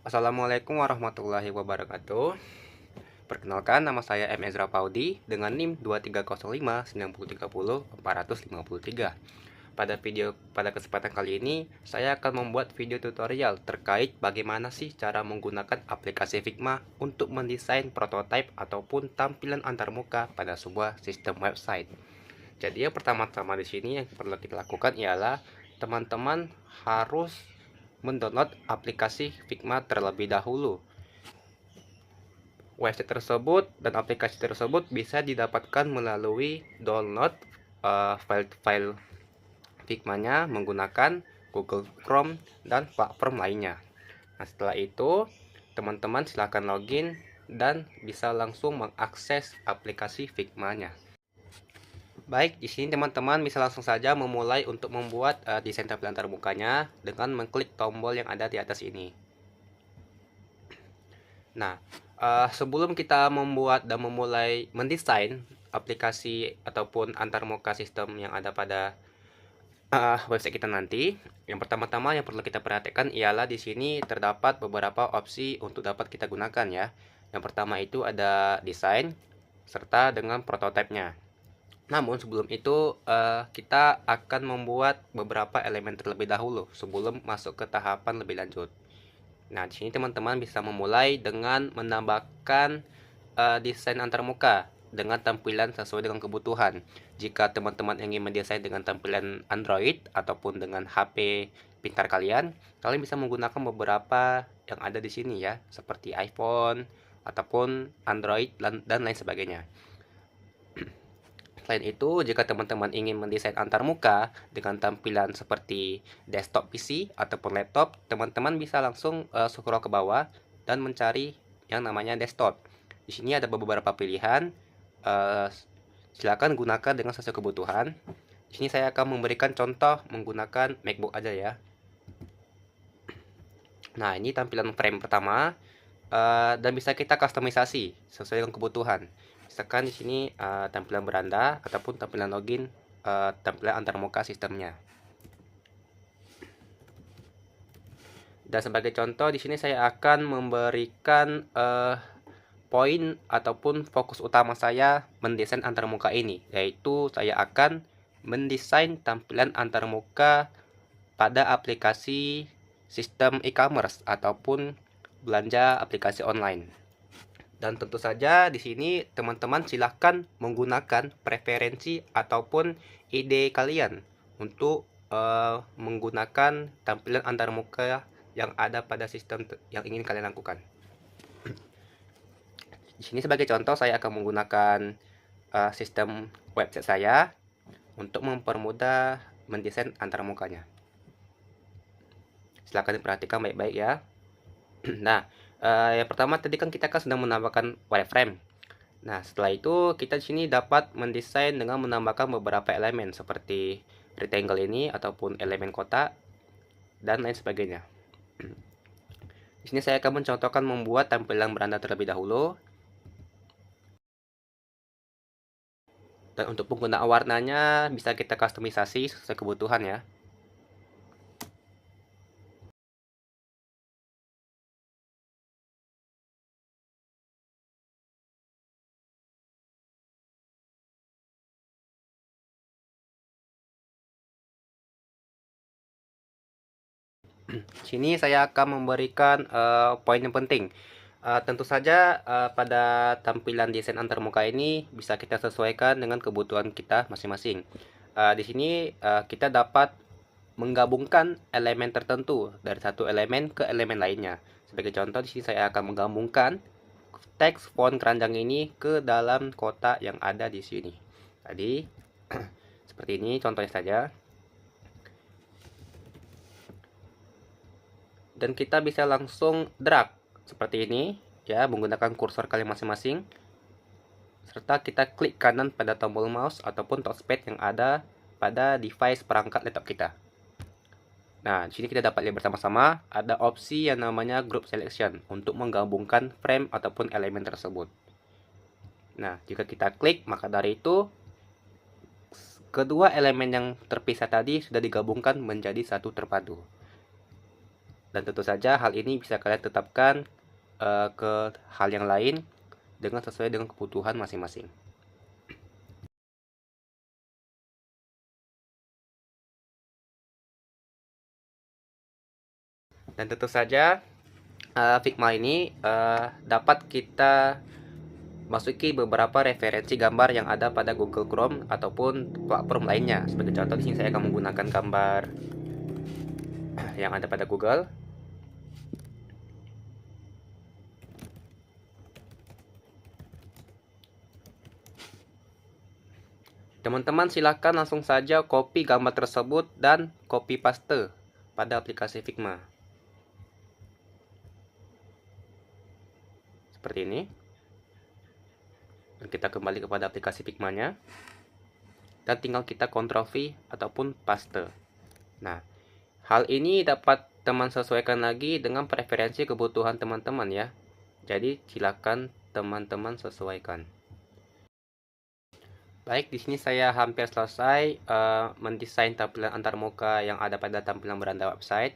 Assalamualaikum warahmatullahi wabarakatuh. Perkenalkan, nama saya M. Ezra Paudi dengan NIM 230590304053. Pada kesempatan kali ini, saya akan membuat video tutorial terkait bagaimana sih cara menggunakan aplikasi Figma untuk mendesain prototipe ataupun tampilan antarmuka pada sebuah sistem website. Jadi yang pertama-tama di sini yang perlu kita lakukan ialah teman-teman harus mendownload aplikasi Figma terlebih dahulu. Website tersebut dan aplikasi tersebut bisa didapatkan melalui download file Figma-nya menggunakan Google Chrome dan platform lainnya. Nah, setelah itu teman-teman silakan login dan bisa langsung mengakses aplikasi Figma-nya. Baik, di sini teman-teman bisa langsung saja memulai untuk membuat desain tampilan termukanya dengan mengklik tombol yang ada di atas ini. Nah, sebelum kita membuat dan memulai mendesain aplikasi ataupun antarmuka sistem yang ada pada website kita nanti, yang pertama-tama yang perlu kita perhatikan ialah di sini terdapat beberapa opsi untuk dapat kita gunakan ya. Yang pertama itu ada desain serta dengan prototipenya. Namun sebelum itu kita akan membuat beberapa elemen terlebih dahulu sebelum masuk ke tahapan lebih lanjut. Nah, di sini teman-teman bisa memulai dengan menambahkan desain antarmuka dengan tampilan sesuai dengan kebutuhan. Jika teman-teman ingin mendesain dengan tampilan Android ataupun dengan HP pintar kalian bisa menggunakan beberapa yang ada di sini ya, seperti iPhone ataupun Android dan lain sebagainya. Selain itu, jika teman-teman ingin mendesain antarmuka dengan tampilan seperti desktop PC ataupun laptop, teman-teman bisa langsung scroll ke bawah dan mencari yang namanya desktop. Di sini ada beberapa pilihan. Silakan gunakan dengan sesuai kebutuhan. Di sini saya akan memberikan contoh menggunakan MacBook aja ya. Nah, ini tampilan frame pertama dan bisa kita customisasi sesuai dengan kebutuhan. Misalkan di sini tampilan beranda ataupun tampilan login, tampilan antarmuka sistemnya. Dan sebagai contoh di sini saya akan memberikan poin ataupun fokus utama saya mendesain antarmuka ini, yaitu saya akan mendesain tampilan antarmuka pada aplikasi sistem e-commerce ataupun belanja aplikasi online. Dan tentu saja di sini teman-teman silahkan menggunakan preferensi ataupun ide kalian untuk menggunakan tampilan antarmuka yang ada pada sistem yang ingin kalian lakukan. Di sini sebagai contoh saya akan menggunakan sistem website saya untuk mempermudah mendesain antarmukanya. Silahkan diperhatikan baik-baik ya. Nah, yang pertama tadi kan kita kan sedang menambahkan wireframe. Nah, setelah itu kita di sini dapat mendesain dengan menambahkan beberapa elemen seperti rectangle ini ataupun elemen kotak dan lain sebagainya. Di sini saya akan mencontohkan membuat tampilan beranda terlebih dahulu. Dan untuk penggunaan warnanya bisa kita customisasi sesuai kebutuhan ya. Sini saya akan memberikan poin yang penting. Tentu saja pada tampilan desain antarmuka ini bisa kita sesuaikan dengan kebutuhan kita masing-masing. Di sini kita dapat menggabungkan elemen tertentu dari satu elemen ke elemen lainnya. Sebagai contoh di sini saya akan menggabungkan teks font keranjang ini ke dalam kotak yang ada di sini. Tadi seperti ini contohnya saja. Dan kita bisa langsung drag seperti ini ya, menggunakan kursor kalian masing-masing, serta kita klik kanan pada tombol mouse ataupun touchpad yang ada pada device perangkat laptop kita. Nah, di sini kita dapat lihat bersama-sama ada opsi yang namanya group selection untuk menggabungkan frame ataupun elemen tersebut. Nah, jika kita klik, maka dari itu kedua elemen yang terpisah tadi sudah digabungkan menjadi satu terpadu. Dan tentu saja hal ini bisa kalian tetapkan ke hal yang lain dengan sesuai dengan kebutuhan masing-masing. Dan tentu saja Figma ini dapat kita masuki beberapa referensi gambar yang ada pada Google Chrome ataupun platform lainnya. Sebagai contoh di sini saya akan menggunakan gambar yang ada pada Google. Teman-teman silakan langsung saja copy gambar tersebut dan copy paste pada aplikasi Figma. Seperti ini. Dan kita kembali kepada aplikasi Figma-nya. Dan tinggal kita Ctrl V ataupun paste. Nah, hal ini dapat teman sesuaikan lagi dengan preferensi kebutuhan teman-teman ya. Jadi silakan teman-teman sesuaikan. Baik, di sini saya hampir selesai mendesain tampilan antarmuka yang ada pada tampilan beranda website.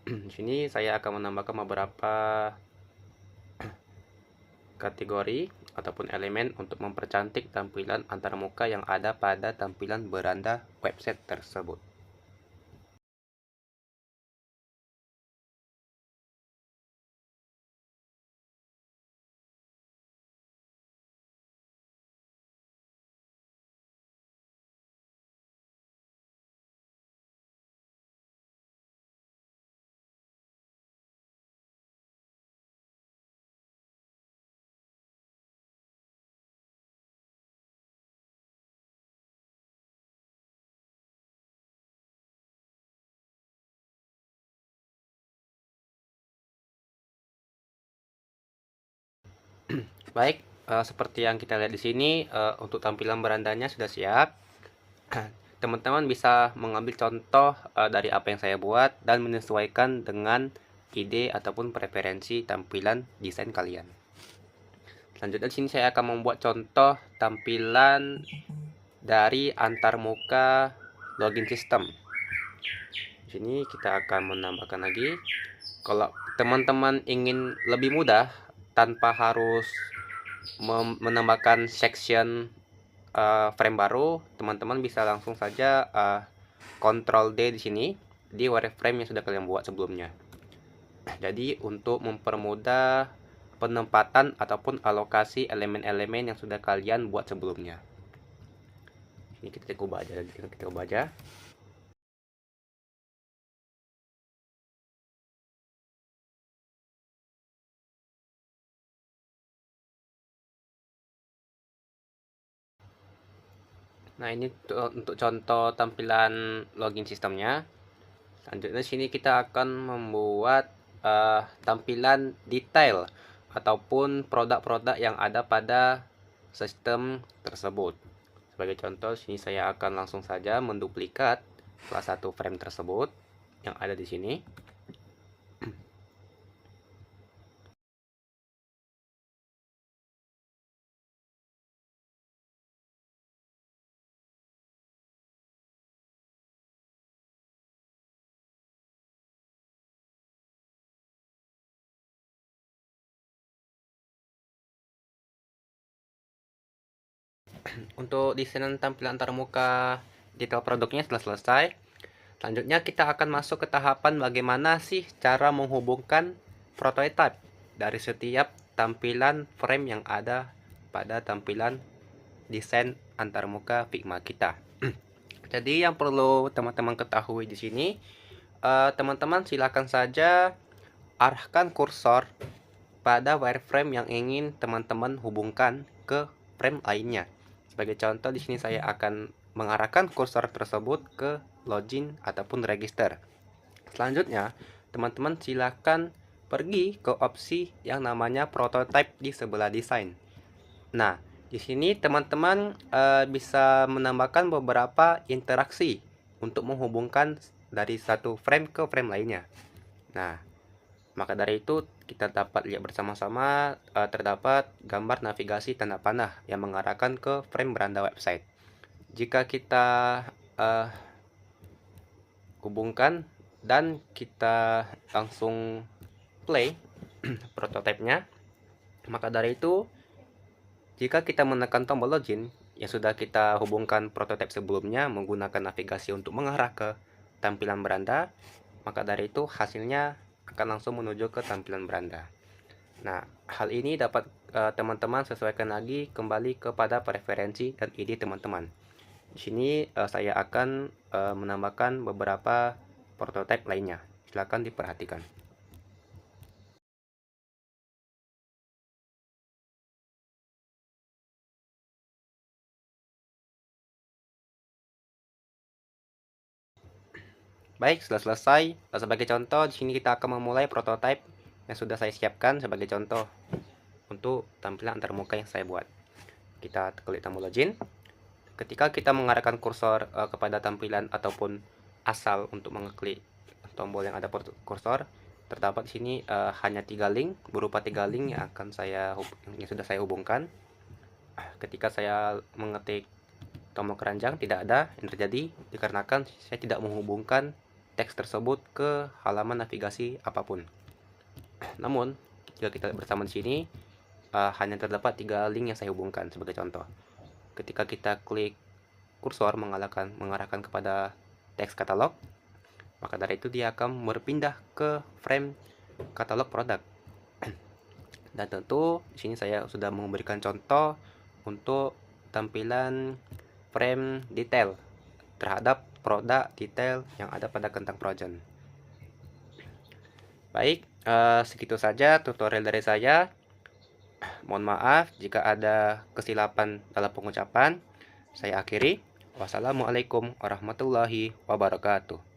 Di sini saya akan menambahkan beberapa kategori ataupun elemen untuk mempercantik tampilan antarmuka yang ada pada tampilan beranda website tersebut. Baik, seperti yang kita lihat di sini, untuk tampilan berandanya sudah siap. Teman-teman bisa mengambil contoh dari apa yang saya buat dan menyesuaikan dengan ide ataupun preferensi tampilan desain kalian. Selanjutnya di sini saya akan membuat contoh tampilan dari antarmuka login system. Di sini kita akan menambahkan lagi. Kalau teman-teman ingin lebih mudah tanpa harus menambahkan section frame baru, teman-teman bisa langsung saja Ctrl D di sini di wireframe yang sudah kalian buat sebelumnya. Jadi untuk mempermudah penempatan ataupun alokasi elemen-elemen yang sudah kalian buat sebelumnya. Ini kita ubah aja, Nah, ini untuk contoh tampilan login sistemnya. Selanjutnya sini kita akan membuat tampilan detail ataupun produk-produk yang ada pada sistem tersebut. Sebagai contoh, sini saya akan langsung saja menduplikat salah satu frame tersebut yang ada di sini. Untuk desain tampilan antarmuka detail produknya telah selesai. Selanjutnya kita akan masuk ke tahapan bagaimana sih cara menghubungkan prototype dari setiap tampilan frame yang ada pada tampilan desain antarmuka Figma kita. Jadi yang perlu teman-teman ketahui di sini, teman-teman silakan saja arahkan kursor pada wireframe yang ingin teman-teman hubungkan ke frame lainnya. Sebagai contoh di sini saya akan mengarahkan kursor tersebut ke login ataupun register. Selanjutnya, teman-teman silakan pergi ke opsi yang namanya prototype di sebelah desain. Nah, di sini teman-teman bisa menambahkan beberapa interaksi untuk menghubungkan dari satu frame ke frame lainnya. Nah, maka dari itu kita dapat lihat bersama-sama terdapat gambar navigasi tanda panah yang mengarahkan ke frame beranda website. Jika kita hubungkan dan kita langsung play prototipenya. Maka dari itu, jika kita menekan tombol login yang sudah kita hubungkan prototip sebelumnya menggunakan navigasi untuk mengarah ke tampilan beranda, maka dari itu hasilnya akan langsung menuju ke tampilan beranda. Nah, hal ini dapat teman-teman sesuaikan lagi kembali kepada preferensi dan ide teman-teman. Di sini saya akan menambahkan beberapa prototipe lainnya. Silakan diperhatikan. Baik, sudah selesai. Sebagai contoh, di sini kita akan memulai prototipe yang sudah saya siapkan sebagai contoh untuk tampilan antarmuka yang saya buat. Kita klik tombol login. Ketika kita mengarahkan kursor kepada tampilan ataupun asal untuk mengeklik tombol yang ada kursor, terdapat di sini hanya 3 link berupa 3 link yang sudah saya hubungkan. Ketika saya mengetik tombol keranjang, tidak ada yang terjadi dikarenakan saya tidak menghubungkan teks tersebut ke halaman navigasi apapun. Namun, jika kita bersama di sini, hanya terdapat 3 link yang saya hubungkan sebagai contoh. Ketika kita klik kursor mengarahkan kepada teks katalog, maka dari itu dia akan berpindah ke frame katalog produk. Dan tentu di sini saya sudah memberikan contoh untuk tampilan frame detail terhadap produk detail yang ada pada kentang Progen. Baik, segitu saja tutorial dari saya. Mohon maaf jika ada kesilapan dalam pengucapan. Saya akhiri. Wassalamualaikum warahmatullahi wabarakatuh.